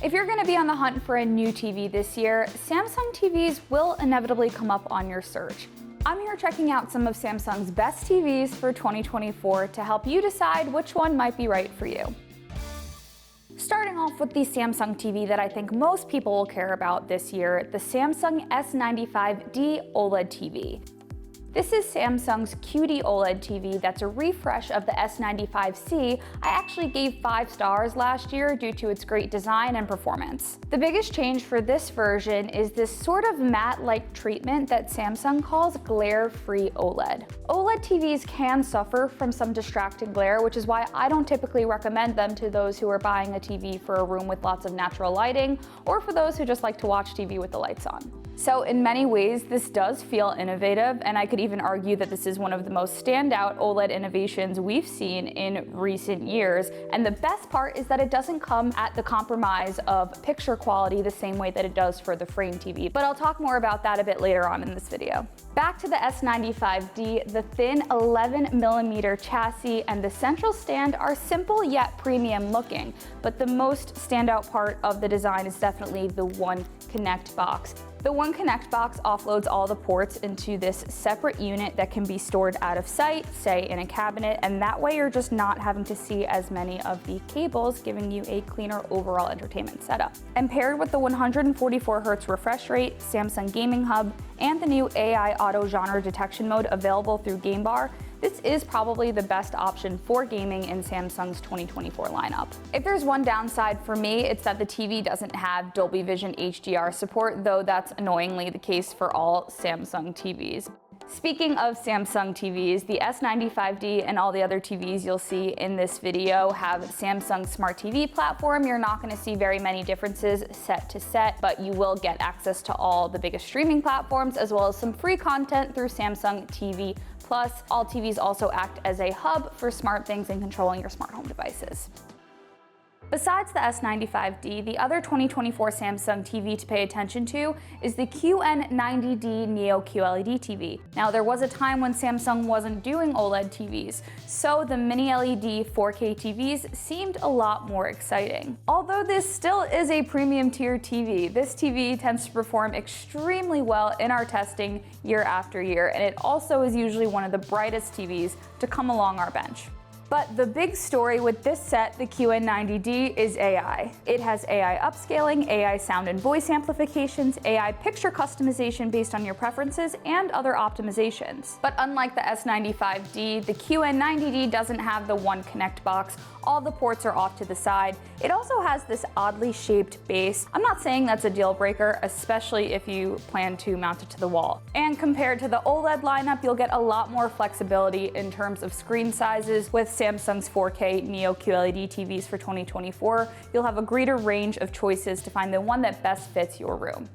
If you're going to be on the hunt for a new TV this year, Samsung TVs will inevitably come up on your search. I'm here checking out some of Samsung's best TVs for 2024 to help you decide which one might be right for you. Starting off with the Samsung TV that I think most people will care about this year, the Samsung S95D OLED TV. This is Samsung's QD OLED TV that's a refresh of the S95C. I actually gave 5 stars last year due to its great design and performance. The biggest change for this version is this sort of matte-like treatment that Samsung calls glare-free OLED. OLED TVs can suffer from some distracting glare, which is why I don't typically recommend them to those who are buying a TV for a room with lots of natural lighting, or for those who just like to watch TV with the lights on. So in many ways, this does feel innovative, and I could even argue that this is one of the most standout OLED innovations we've seen in recent years. And the best part is that it doesn't come at the compromise of picture quality the same way that it does for the frame TV. But I'll talk more about that a bit later on in this video. Back to the S95D, the thin 11mm chassis and the central stand are simple yet premium looking, but the most standout part of the design is definitely the One Connect box. The One Connect box offloads all the ports into this separate unit that can be stored out of sight, say in a cabinet, and that way you're just not having to see as many of the cables, giving you a cleaner overall entertainment setup. And paired with the 144Hz refresh rate, Samsung Gaming Hub, and the new AI Auto Genre Detection mode available through Game Bar, this is probably the best option for gaming in Samsung's 2024 lineup. If there's one downside for me, it's that the TV doesn't have Dolby Vision HDR support, though that's annoyingly the case for all Samsung TVs. Speaking of Samsung TVs, the S95D and all the other TVs you'll see in this video have Samsung Smart TV platform. You're not going to see very many differences set to set, but you will get access to all the biggest streaming platforms as well as some free content through Samsung TV Plus. All TVs also act as a hub for smart things and controlling your smart home devices. Besides the S95D, the other 2024 Samsung TV to pay attention to is the QN90D Neo QLED TV. Now, there was a time when Samsung wasn't doing OLED TVs, so the mini LED 4K TVs seemed a lot more exciting. Although this still is a premium tier TV, this TV tends to perform extremely well in our testing year after year, and it also is usually one of the brightest TVs to come along our bench. But the big story with this set, the QN90D, is AI. It has AI upscaling, AI sound and voice amplifications, AI picture customization based on your preferences, and other optimizations. But unlike the S95D, the QN90D doesn't have the One Connect box. All the ports are off to the side. It also has this oddly shaped base. I'm not saying that's a deal breaker, especially if you plan to mount it to the wall. And compared to the OLED lineup, you'll get a lot more flexibility in terms of screen sizes. With Samsung's 4K Neo QLED TVs for 2024, you'll have a greater range of choices to find the one that best fits your room.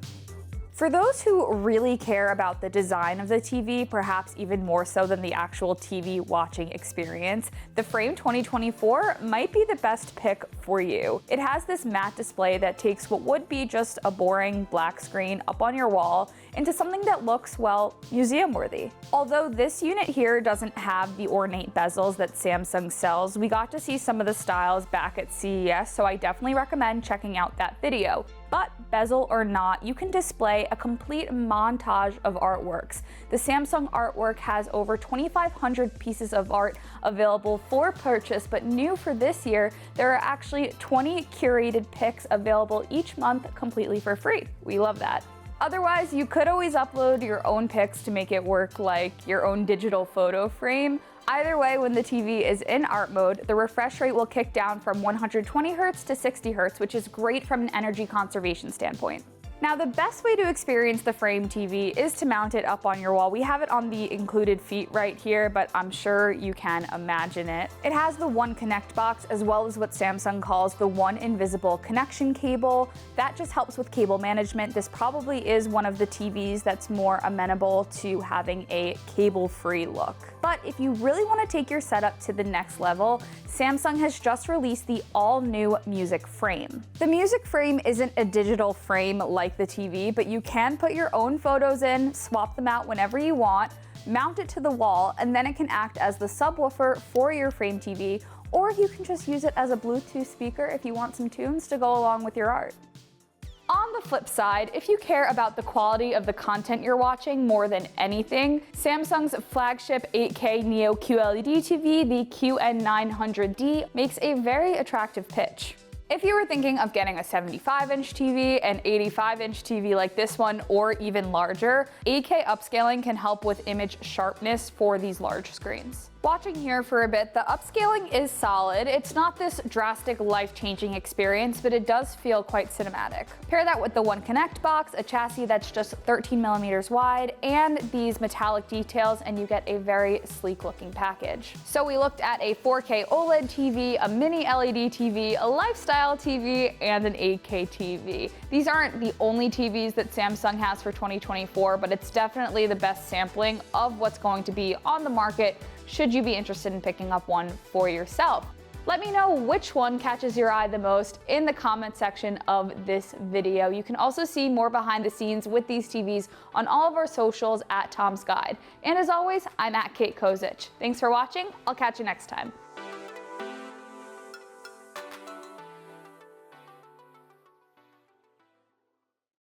For those who really care about the design of the TV, perhaps even more so than the actual TV watching experience, the Frame 2024 might be the best pick for you. It has this matte display that takes what would be just a boring black screen up on your wall into something that looks, well, museum-worthy. Although this unit here doesn't have the ornate bezels that Samsung sells, we got to see some of the styles back at CES, so I definitely recommend checking out that video. But bezel or not, you can display a complete montage of artworks. The Samsung artwork has over 2,500 pieces of art available for purchase, but new for this year, there are actually 20 curated pics available each month completely for free. We love that. Otherwise, you could always upload your own pics to make it work like your own digital photo frame. Either way, when the TV is in art mode, the refresh rate will kick down from 120Hz to 60Hz, which is great from an energy conservation standpoint. Now, the best way to experience the Frame TV is to mount it up on your wall. We have it on the included feet right here, but I'm sure you can imagine it. It has the One Connect box, as well as what Samsung calls the One Invisible Connection cable. That just helps with cable management. This probably is one of the TVs that's more amenable to having a cable-free look. But if you really want to take your setup to the next level, Samsung has just released the all-new Music Frame. The Music Frame isn't a digital frame like the TV, but you can put your own photos in, swap them out whenever you want, mount it to the wall, and then it can act as the subwoofer for your Frame TV, or you can just use it as a Bluetooth speaker if you want some tunes to go along with your art. On the flip side, if you care about the quality of the content you're watching more than anything, Samsung's flagship 8K Neo QLED TV, the QN90D, makes a very attractive pitch. If you were thinking of getting a 75-inch TV, an 85-inch TV like this one, or even larger, 8K upscaling can help with image sharpness for these large screens. Watching here for a bit, the upscaling is solid. It's not this drastic life-changing experience, but it does feel quite cinematic. Pair that with the One Connect box, a chassis that's just 13 millimeters wide, and these metallic details, and you get a very sleek looking package. So we looked at a 4K OLED TV, a mini LED TV, a lifestyle TV, and an 8K TV. These aren't the only TVs that Samsung has for 2024, but it's definitely the best sampling of what's going to be on the market should you be interested in picking up one for yourself. Let me know which one catches your eye the most in the comment section of this video. You can also see more behind the scenes with these TVs on all of our socials at Tom's Guide. And as always, I'm at Kate Kozich. Thanks for watching. I'll catch you next time.